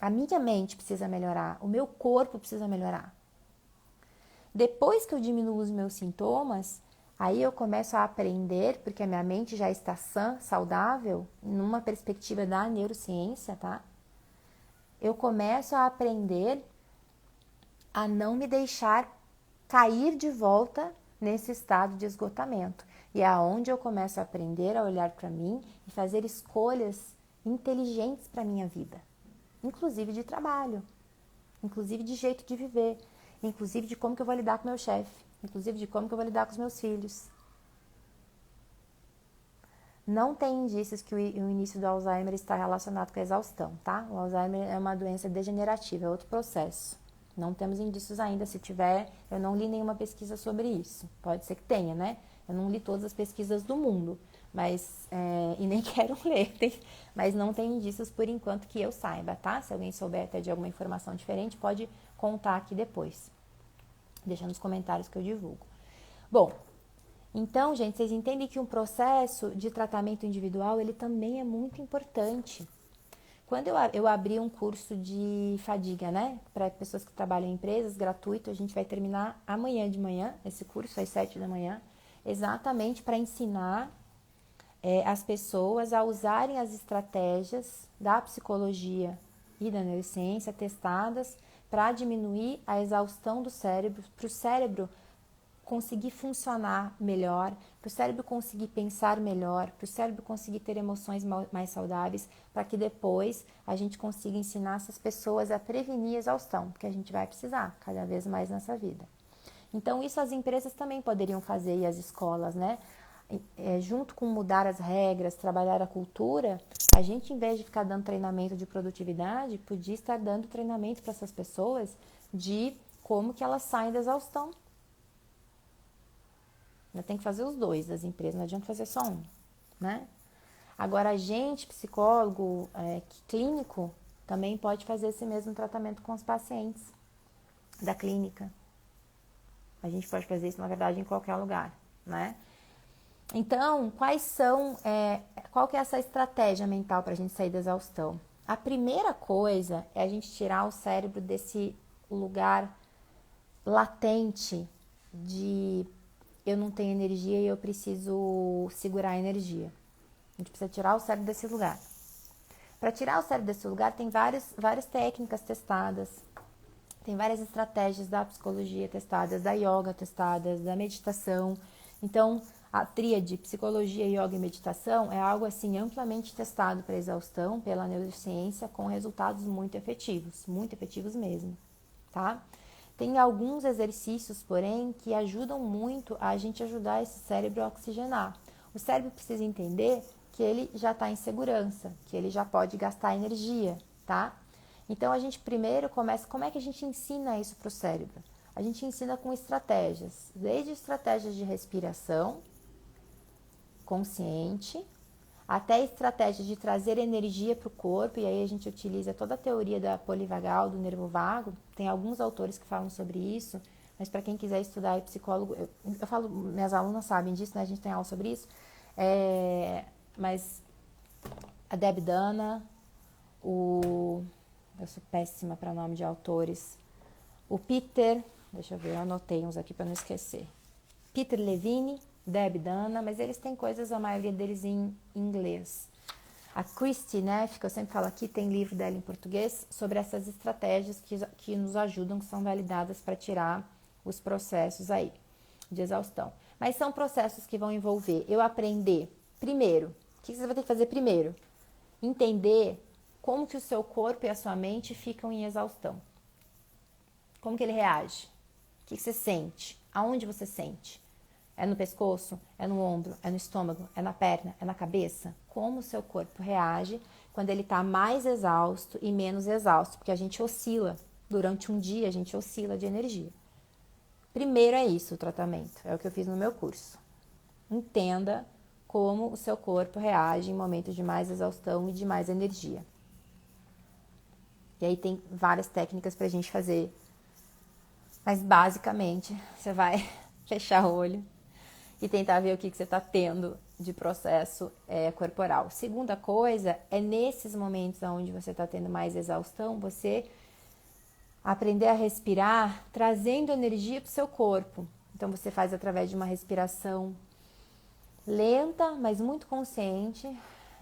S1: A minha mente precisa melhorar, o meu corpo precisa melhorar. Depois que eu diminuo os meus sintomas, aí eu começo a aprender, porque a minha mente já está sã, saudável, numa perspectiva da neurociência, tá? Eu começo a aprender a não me deixar cair de volta nesse estado de esgotamento. E é aonde eu começo a aprender a olhar para mim e fazer escolhas inteligentes para a minha vida. Inclusive de trabalho, inclusive de jeito de viver, inclusive de como que eu vou lidar com meu chefe, inclusive de como que eu vou lidar com os meus filhos. Não tem indícios que o início do Alzheimer está relacionado com a exaustão, tá? O Alzheimer é uma doença degenerativa, é outro processo. Não temos indícios ainda, se tiver, eu não li nenhuma pesquisa sobre isso. Pode ser que tenha, né? Eu não li todas as pesquisas do mundo, mas e nem quero ler, mas não tem indícios por enquanto que eu saiba, tá? Se alguém souber até de alguma informação diferente, pode contar aqui depois. Deixa nos comentários que eu divulgo. Bom, então, gente, vocês entendem que um processo de tratamento individual, ele também é muito importante. Quando eu abri um curso de fadiga, né, para pessoas que trabalham em empresas, gratuito, a gente vai terminar amanhã de manhã, esse curso às 7 da manhã, exatamente para ensinar as pessoas a usarem as estratégias da psicologia e da neurociência testadas para diminuir a exaustão do cérebro, para o cérebro conseguir funcionar melhor, para o cérebro conseguir pensar melhor, para o cérebro conseguir ter emoções mais saudáveis, para que depois a gente consiga ensinar essas pessoas a prevenir a exaustão, porque a gente vai precisar cada vez mais nessa vida. Então, isso as empresas também poderiam fazer e as escolas, né? Junto com mudar as regras, trabalhar a cultura, a gente, em vez de ficar dando treinamento de produtividade, podia estar dando treinamento para essas pessoas de como que elas saem da exaustão. Tem que fazer os dois das empresas, não adianta fazer só um, né? Agora, a gente, psicólogo, clínico, também pode fazer esse mesmo tratamento com os pacientes da clínica. A gente pode fazer isso, na verdade, em qualquer lugar, né? Então, qual que é essa estratégia mental para a gente sair da exaustão? A primeira coisa é a gente tirar o cérebro desse lugar latente de eu não tenho energia e eu preciso segurar a energia. A gente precisa tirar o cérebro desse lugar. Para tirar o cérebro desse lugar, tem várias técnicas testadas, tem várias estratégias da psicologia testadas, da yoga testadas, da meditação. Então, a tríade psicologia, yoga e meditação é algo assim amplamente testado para exaustão pela neurociência com resultados muito efetivos mesmo, tá? Tem alguns exercícios, porém, que ajudam muito a gente ajudar esse cérebro a oxigenar. O cérebro precisa entender que ele já está em segurança, que ele já pode gastar energia, tá? Então, a gente primeiro começa, como é que a gente ensina isso para o cérebro? A gente ensina com estratégias, desde estratégias de respiração consciente, até estratégias de trazer energia para o corpo, e aí a gente utiliza toda a teoria da polivagal, do nervo vago. Tem alguns autores que falam sobre isso, mas para quem quiser estudar, psicólogo, eu falo, minhas alunas sabem disso, né? A gente tem aula sobre isso, mas a Deb Dana, eu sou péssima para nome de autores, o Peter, deixa eu ver, eu anotei uns aqui para não esquecer, Peter Levine, Deb Dana, mas eles têm coisas, a maioria deles em inglês. A Kristy Neff, que eu sempre falo aqui, tem livro dela em português sobre essas estratégias que nos ajudam, que são validadas para tirar os processos aí de exaustão. Mas são processos que vão envolver eu aprender, primeiro, o que você vai ter que fazer primeiro? Entender como que o seu corpo e a sua mente ficam em exaustão. Como que ele reage? O que você sente? Aonde você sente? É no pescoço? É no ombro? É no estômago? É na perna? É na cabeça? Como o seu corpo reage quando ele está mais exausto e menos exausto? Porque a gente oscila. Durante um dia, a gente oscila de energia. Primeiro é isso, o tratamento. É o que eu fiz no meu curso. Entenda como o seu corpo reage em momentos de mais exaustão e de mais energia. E aí tem várias técnicas pra gente fazer. Mas basicamente, você vai fechar o olho e tentar ver o que você está tendo de processo corporal. Segunda coisa é nesses momentos onde você está tendo mais exaustão, você aprender a respirar trazendo energia para o seu corpo. Então você faz através de uma respiração lenta, mas muito consciente,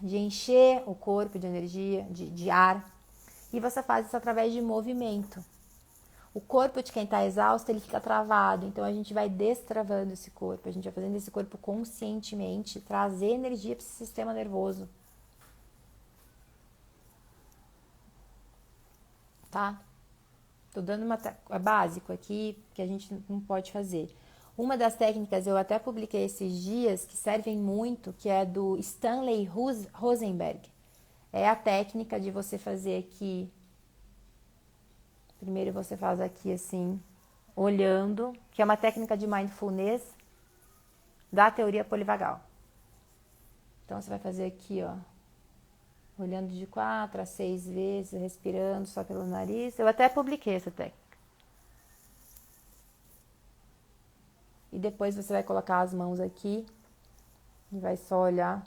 S1: de encher o corpo de energia, de ar. E você faz isso através de movimento. O corpo de quem está exausto, ele fica travado. Então, a gente vai destravando esse corpo. A gente vai fazendo esse corpo conscientemente, trazer energia para esse sistema nervoso. Tá? Tô dando é básico aqui, que a gente não pode fazer. Uma das técnicas, eu até publiquei esses dias, que servem muito, que é do Stanley Rosenberg. É a técnica de você fazer aqui. Primeiro você faz aqui assim, olhando, que é uma técnica de mindfulness da teoria polivagal. Então você vai fazer aqui, ó, olhando de 4 a 6 vezes, respirando só pelo nariz. Eu até publiquei essa técnica. E depois você vai colocar as mãos aqui e vai só olhar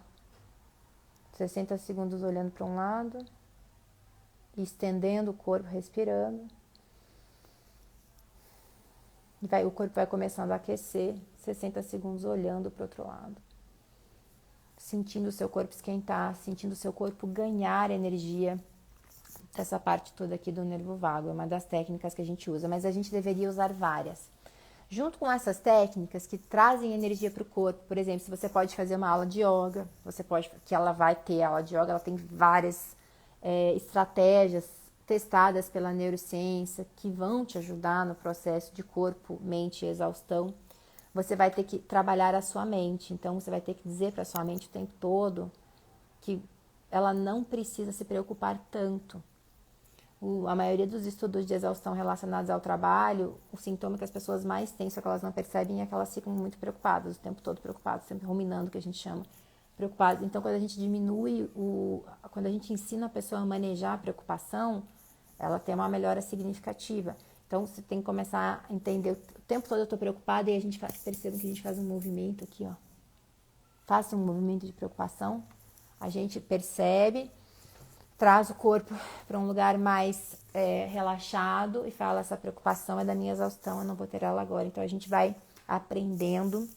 S1: 60 segundos olhando para um lado, estendendo o corpo, respirando. E o corpo vai começando a aquecer, 60 segundos olhando para o outro lado. Sentindo o seu corpo esquentar, sentindo o seu corpo ganhar energia. Essa parte toda aqui do nervo vago é uma das técnicas que a gente usa, mas a gente deveria usar várias. Junto com essas técnicas que trazem energia para o corpo, por exemplo, se você pode fazer uma aula de yoga, que ela vai ter aula de yoga, ela tem várias estratégias testadas pela neurociência que vão te ajudar no processo de corpo, mente e exaustão. Você vai ter que trabalhar a sua mente, então você vai ter que dizer para a sua mente o tempo todo que ela não precisa se preocupar tanto. A maioria dos estudos de exaustão relacionados ao trabalho, o sintoma que as pessoas mais têm, só que elas não percebem, é que elas ficam muito preocupadas, o tempo todo preocupadas, sempre ruminando, que a gente chama, preocupadas. Então, quando a gente quando a gente ensina a pessoa a manejar a preocupação, ela tem uma melhora significativa. Então, você tem que começar a entender, o tempo todo eu estou preocupada, e a gente percebe que a gente faz um movimento aqui, ó. Faça um movimento de preocupação, a gente percebe, traz o corpo para um lugar mais relaxado e fala, essa preocupação é da minha exaustão, eu não vou ter ela agora. Então, a gente vai aprendendo.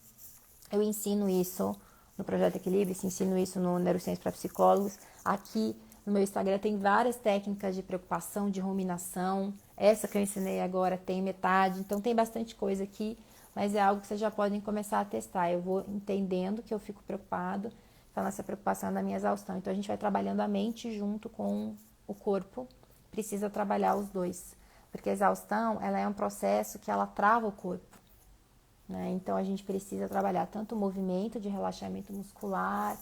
S1: Eu ensino isso no Projeto Equilíbrio, ensino isso no Neurociência para Psicólogos. Aqui no meu Instagram tem várias técnicas de preocupação, de ruminação. Essa que eu ensinei agora tem metade, então tem bastante coisa aqui, mas é algo que vocês já podem começar a testar. Eu vou entendendo que eu fico preocupado, falando essa preocupação é da minha exaustão. Então a gente vai trabalhando a mente junto com o corpo, precisa trabalhar os dois, porque a exaustão ela é um processo que ela trava o corpo, né? Então a gente precisa trabalhar tanto o movimento de relaxamento muscular,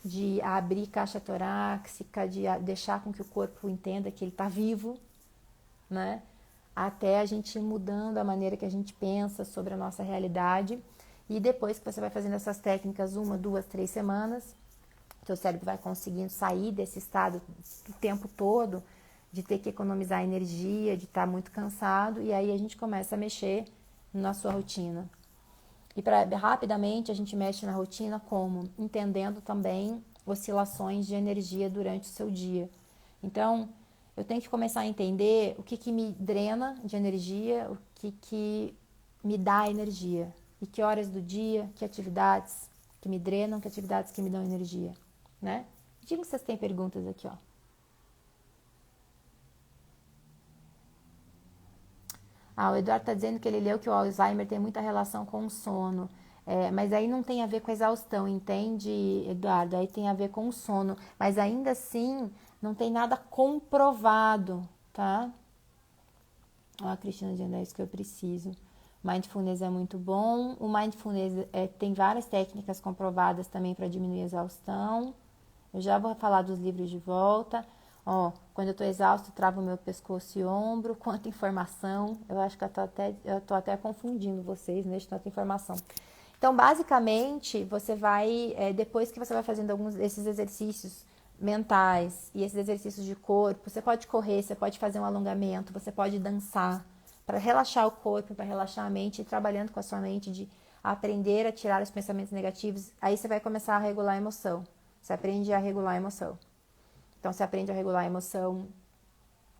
S1: de abrir caixa torácica, de deixar com que o corpo entenda que ele está vivo, né? Até a gente ir mudando a maneira que a gente pensa sobre a nossa realidade. E depois que você vai fazendo essas técnicas 1, 2, 3 semanas, seu cérebro vai conseguindo sair desse estado o tempo todo, de ter que economizar energia, de estar muito cansado, e aí a gente começa a mexer na sua rotina. E rapidamente a gente mexe na rotina como? Entendendo também oscilações de energia durante o seu dia. Então, eu tenho que começar a entender o que me drena de energia, o que me dá energia. E que horas do dia, que atividades que me drenam, que atividades que me dão energia, né? Digam se vocês têm perguntas aqui, ó. O Eduardo está dizendo que ele leu que o Alzheimer tem muita relação com o sono. Mas aí não tem a ver com a exaustão, entende, Eduardo? Aí tem a ver com o sono. Mas ainda assim, não tem nada comprovado, tá? A Cristina dizendo, é isso que eu preciso. Mindfulness é muito bom. O Mindfulness tem várias técnicas comprovadas também para diminuir a exaustão. Eu já vou falar dos livros de volta. Quando eu estou exausto, travo meu pescoço e ombro. Quanta informação. Eu acho que eu tô até confundindo vocês, né, de tanta informação. Então, basicamente, você vai, depois que você vai fazendo alguns desses exercícios mentais e esses exercícios de corpo, você pode correr, você pode fazer um alongamento, você pode dançar para relaxar o corpo, para relaxar a mente, e trabalhando com a sua mente de aprender a tirar os pensamentos negativos. Aí você vai começar a regular a emoção. Você aprende a regular a emoção. Então, você aprende a regular a emoção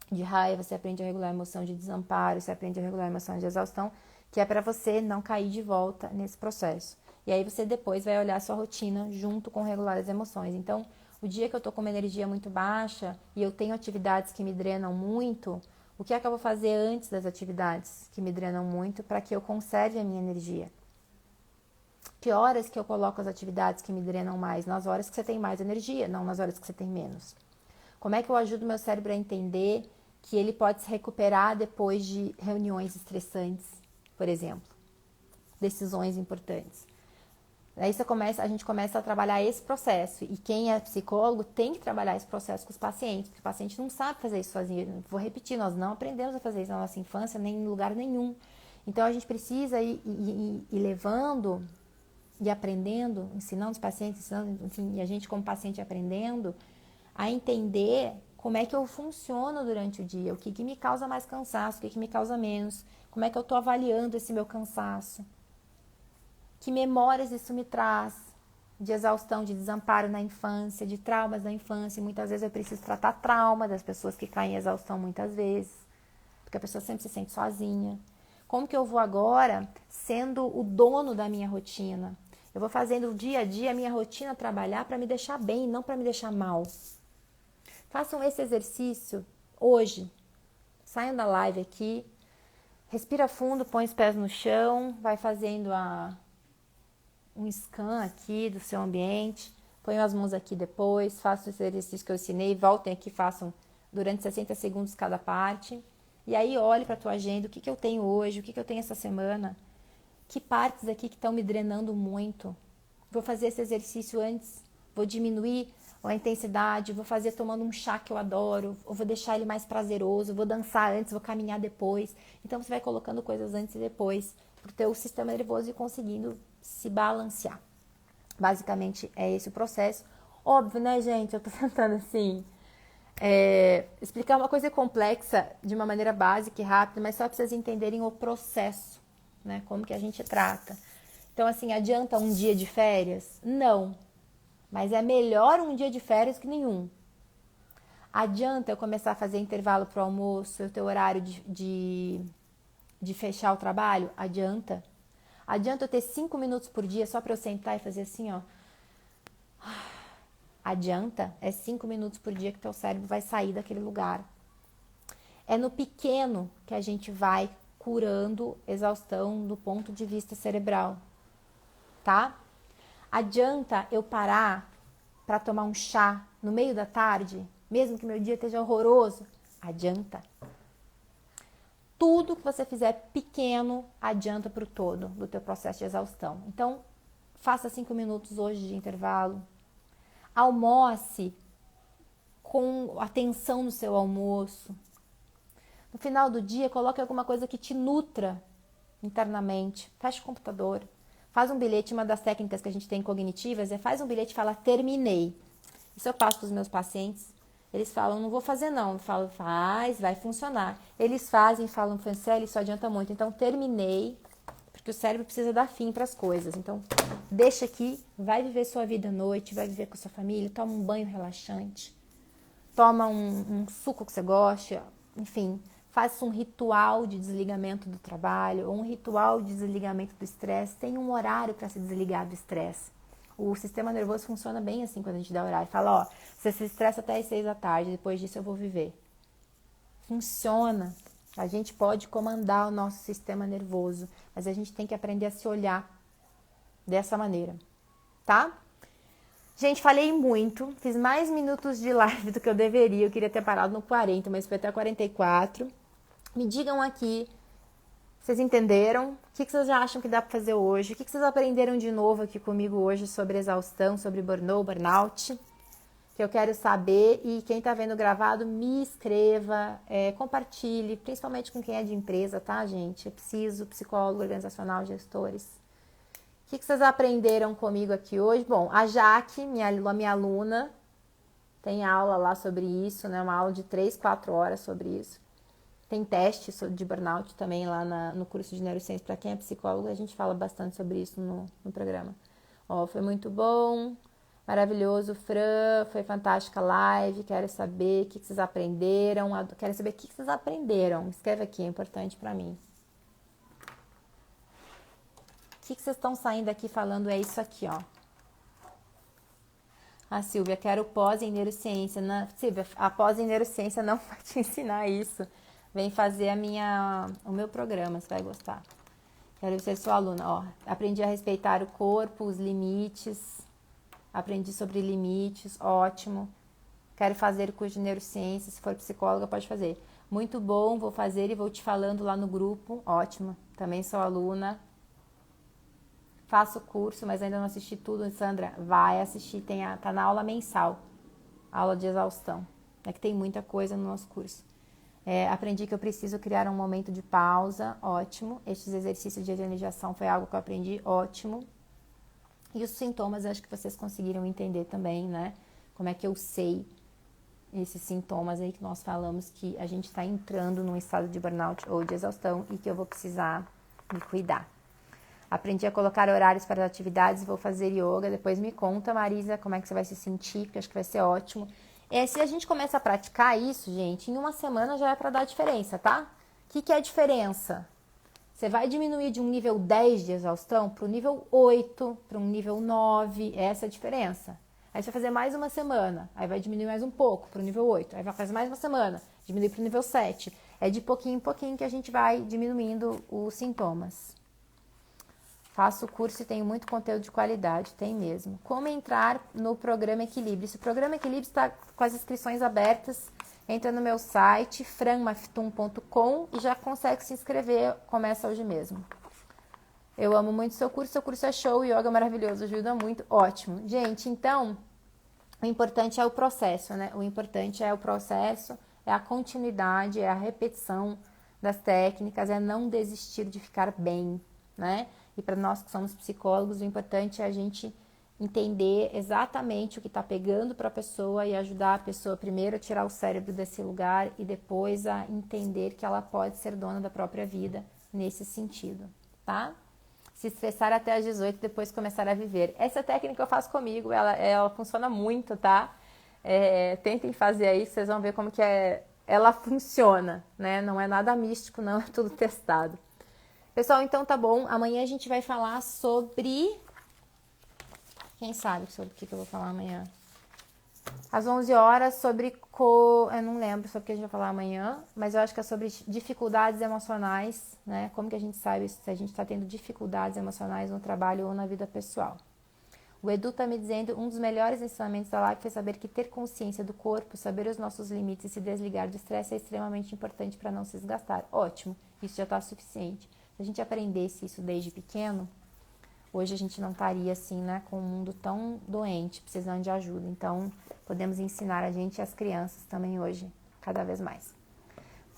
S1: de raiva, você aprende a regular a emoção de desamparo, você aprende a regular a emoção de exaustão, que é para você não cair de volta nesse processo. E aí você depois vai olhar a sua rotina junto com regular as emoções. Então, o dia que eu tô com uma energia muito baixa e eu tenho atividades que me drenam muito, o que é que eu vou fazer antes das atividades que me drenam muito para que eu conserve a minha energia? Que horas que eu coloco as atividades que me drenam mais? Nas horas que você tem mais energia, não nas horas que você tem menos. Como é que eu ajudo meu cérebro a entender que ele pode se recuperar depois de reuniões estressantes, por exemplo, decisões importantes? Aí a gente começa a trabalhar esse processo. E quem é psicólogo tem que trabalhar esse processo com os pacientes, porque o paciente não sabe fazer isso sozinho. Vou repetir, nós não aprendemos a fazer isso na nossa infância, nem em lugar nenhum. Então a gente precisa ir levando e aprendendo, ensinando os pacientes, enfim, e a gente como paciente aprendendo a entender como é que eu funciono durante o dia, o que me causa mais cansaço, o que me causa menos, como é que eu estou avaliando esse meu cansaço, que memórias isso me traz de exaustão, de desamparo na infância, de traumas na infância. E muitas vezes eu preciso tratar trauma das pessoas que caem em exaustão muitas vezes, porque a pessoa sempre se sente sozinha. Como que eu vou agora sendo o dono da minha rotina? Eu vou fazendo dia a dia a minha rotina trabalhar para me deixar bem, não para me deixar mal. Façam esse exercício hoje. Saiam da live aqui, respira fundo, põe os pés no chão, vai fazendo um scan aqui do seu ambiente, põe as mãos aqui depois, façam esse exercício que eu ensinei, voltem aqui, façam durante 60 segundos cada parte. E aí olhe para a tua agenda, o que eu tenho hoje, o que eu tenho essa semana, que partes aqui que estão me drenando muito. Vou fazer esse exercício antes, vou diminuir a intensidade, vou fazer tomando um chá que eu adoro, ou vou deixar ele mais prazeroso, vou dançar antes, vou caminhar depois. Então você vai colocando coisas antes e depois, para o teu sistema nervoso ir conseguindo se balancear. Basicamente é esse o processo. Óbvio, né, gente? Eu tô tentando assim explicar uma coisa complexa de uma maneira básica e rápida, mas só para vocês entenderem o processo, né? Como que a gente trata. Então, assim, adianta um dia de férias? Não. Mas é melhor um dia de férias que nenhum. Adianta eu começar a fazer intervalo para o almoço, o teu horário de fechar o trabalho? Adianta. Adianta eu ter 5 minutos por dia só para eu sentar e fazer assim, ó. Adianta. É 5 minutos por dia que teu cérebro vai sair daquele lugar. É no pequeno que a gente vai curando exaustão do ponto de vista cerebral, tá? Adianta eu parar para tomar um chá no meio da tarde, mesmo que meu dia esteja horroroso? Adianta. Tudo que você fizer pequeno adianta para o todo do teu processo de exaustão. Então, faça 5 minutos hoje de intervalo. Almoce com atenção no seu almoço. No final do dia, coloque alguma coisa que te nutra internamente. Feche o computador. Faz um bilhete, uma das técnicas que a gente tem cognitivas faz um bilhete e fala, terminei. Isso eu passo para os meus pacientes. Eles falam, não vou fazer não. Eu falo, faz, vai funcionar. Eles fazem, falam, Franciele, isso adianta muito. Então, terminei, porque o cérebro precisa dar fim para as coisas. Então, deixa aqui, vai viver sua vida à noite, vai viver com a sua família, toma um banho relaxante, toma um suco que você gosta, enfim, faça um ritual de desligamento do trabalho, ou um ritual de desligamento do estresse. Tem um horário para se desligar do estresse. O sistema nervoso funciona bem assim quando a gente dá horário. Fala, ó, você se estressa até as 6 da tarde, depois disso eu vou viver. Funciona. A gente pode comandar o nosso sistema nervoso, mas a gente tem que aprender a se olhar dessa maneira, tá? Gente, falei muito, fiz mais minutos de live do que eu deveria. Eu queria ter parado no 40, mas foi até 44. Me digam aqui, vocês entenderam? O que vocês acham que dá para fazer hoje? O que vocês aprenderam de novo aqui comigo hoje sobre exaustão, sobre burnout? Que eu quero saber. E quem tá vendo gravado, me escreva, compartilhe, principalmente com quem é de empresa, tá, gente? Eu preciso, psicólogo, organizacional, gestores. O que vocês aprenderam comigo aqui hoje? Bom, a Jaque, minha aluna, tem aula lá sobre isso, né? Uma aula de 3, 4 horas sobre isso. Tem teste de burnout também lá no curso de neurociência. Para quem é psicólogo, a gente fala bastante sobre isso no programa. Ó, foi muito bom, maravilhoso, Fran, foi fantástica a live. Quero saber o que vocês aprenderam. Quero saber o que vocês aprenderam. Escreve aqui, é importante para mim. O que vocês estão saindo aqui falando? É isso aqui, ó. A Silvia, quero pós em neurociência. Silvia, a pós em neurociência não vai te ensinar isso. Vem fazer o meu programa, você vai gostar. Quero ser sua aluna. Ó, aprendi a respeitar o corpo, os limites. Aprendi sobre limites, ótimo. Quero fazer o curso de neurociência. Se for psicóloga, pode fazer. Muito bom, vou fazer e vou te falando lá no grupo. Ótimo, também sou aluna. Faço o curso, mas ainda não assisti tudo. Sandra, vai assistir, tá na aula mensal, aula de exaustão. É que tem muita coisa no nosso curso. Aprendi que eu preciso criar um momento de pausa, ótimo. Estes exercícios de higienização foi algo que eu aprendi, ótimo. E os sintomas, acho que vocês conseguiram entender também, né? Como é que eu sei esses sintomas aí que nós falamos que a gente está entrando num estado de burnout ou de exaustão e que eu vou precisar me cuidar. Aprendi a colocar horários para as atividades, vou fazer yoga. Depois me conta, Marisa, como é que você vai se sentir, porque acho que vai ser ótimo. Se a gente começa a praticar isso, gente, em uma semana já é para dar diferença, tá? O que é a diferença? Você vai diminuir de um nível 10 de exaustão para o nível 8, para um nível 9, essa é a diferença. Aí você vai fazer mais uma semana, aí vai diminuir mais um pouco para o nível 8, aí vai fazer mais uma semana, diminuir para o nível 7. É de pouquinho em pouquinho que a gente vai diminuindo os sintomas. Faço o curso e tenho muito conteúdo de qualidade, tem mesmo. Como entrar no programa Equilíbrio? Esse programa Equilíbrio está com as inscrições abertas. Entra no meu site, franmaftum.com e já consegue se inscrever, começa hoje mesmo. Eu amo muito seu curso é show, yoga maravilhoso, ajuda muito, ótimo. Gente, então, o importante é o processo, né? O importante é o processo, é a continuidade, é a repetição das técnicas, é não desistir de ficar bem, né? E para nós que somos psicólogos, o importante é a gente entender exatamente o que está pegando para a pessoa e ajudar a pessoa primeiro a tirar o cérebro desse lugar e depois a entender que ela pode ser dona da própria vida nesse sentido, tá? Se estressar até às 18, depois começar a viver. Essa técnica eu faço comigo, ela funciona muito, tá? Tentem fazer aí, vocês vão ver como que ela funciona, né? Não é nada místico, não, é tudo testado. Pessoal, então tá bom. Amanhã a gente vai falar sobre... Quem sabe sobre o que eu vou falar amanhã? Às 11 horas sobre... Eu não lembro sobre o que a gente vai falar amanhã, mas eu acho que é sobre dificuldades emocionais, né? Como que a gente sabe se a gente tá tendo dificuldades emocionais no trabalho ou na vida pessoal. O Edu tá me dizendo, um dos melhores ensinamentos da live foi saber que ter consciência do corpo, saber os nossos limites e se desligar do estresse é extremamente importante para não se desgastar. Ótimo, isso já tá suficiente. Se a gente aprendesse isso desde pequeno, hoje a gente não estaria assim, né, com um mundo tão doente, precisando de ajuda. Então, podemos ensinar a gente e as crianças também hoje, cada vez mais.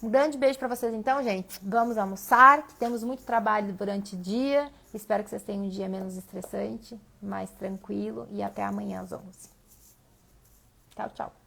S1: Um grande beijo para vocês então, gente. Vamos almoçar, que temos muito trabalho durante o dia. Espero que vocês tenham um dia menos estressante, mais tranquilo. E até amanhã às 11. Tchau, tchau.